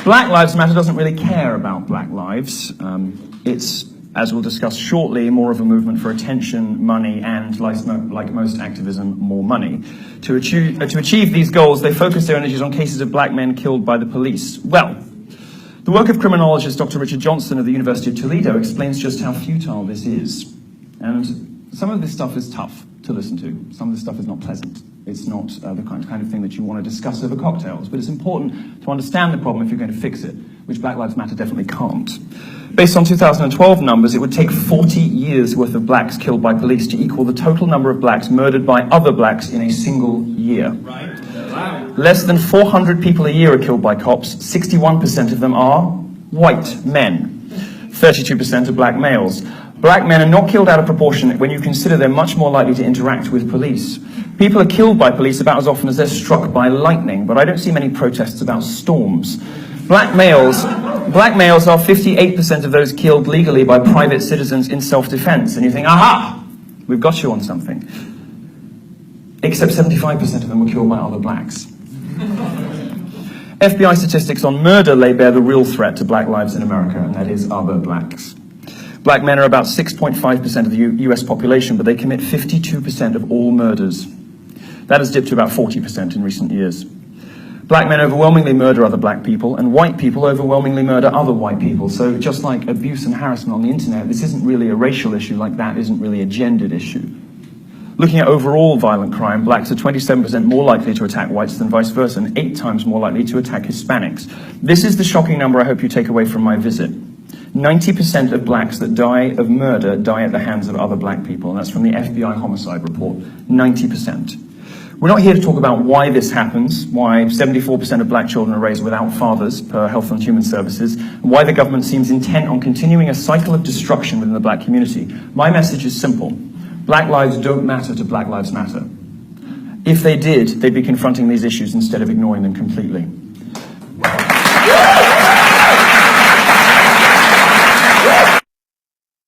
Black Lives Matter doesn't really care about black lives. It's, as we'll discuss shortly, more of a movement for attention, money, and, like most activism, more money. To achieve these goals, they focus their energies on cases of black men killed by the police. Well, the work of criminologist Dr. Richard Johnson of the University of Toledo explains just how futile this is. And some of this stuff is tough to listen to. Some of this stuff is not pleasant. It's not the kind of thing that you want to discuss over cocktails. But it's important to understand the problem if you're going to fix it, which Black Lives Matter definitely can't. Based on 2012 numbers, it would take 40 years worth of blacks killed by police to equal the total number of blacks murdered by other blacks in a single year. Right. Wow. Less than 400 people a year are killed by cops. 61% of them are white men. 32% are black males. Black men are not killed out of proportion when you consider they're much more likely to interact with police. People are killed by police about as often as they're struck by lightning, but I don't see many protests about storms. Black males are 58% of those killed legally by private citizens in self-defense. And you think, aha, we've got you on something. Except 75% of them were killed by other blacks. FBI statistics on murder lay bare the real threat to black lives in America, and that is other blacks. Black men are about 6.5% of the US population, but they commit 52% of all murders. That has dipped to about 40% in recent years. Black men overwhelmingly murder other black people, and white people overwhelmingly murder other white people. So just like abuse and harassment on the internet, this isn't really a racial issue like that isn't really a gendered issue. Looking at overall violent crime, blacks are 27% more likely to attack whites than vice versa, and 8 times more likely to attack Hispanics. This is the shocking number I hope you take away from my visit. 90% of blacks that die of murder die at the hands of other black people, and that's from the FBI homicide report, 90%. We're not here to talk about why this happens, why 74% of black children are raised without fathers per Health and Human Services, and why the government seems intent on continuing a cycle of destruction within the black community. My message is simple. Black lives don't matter to Black Lives Matter. If they did, they'd be confronting these issues instead of ignoring them completely.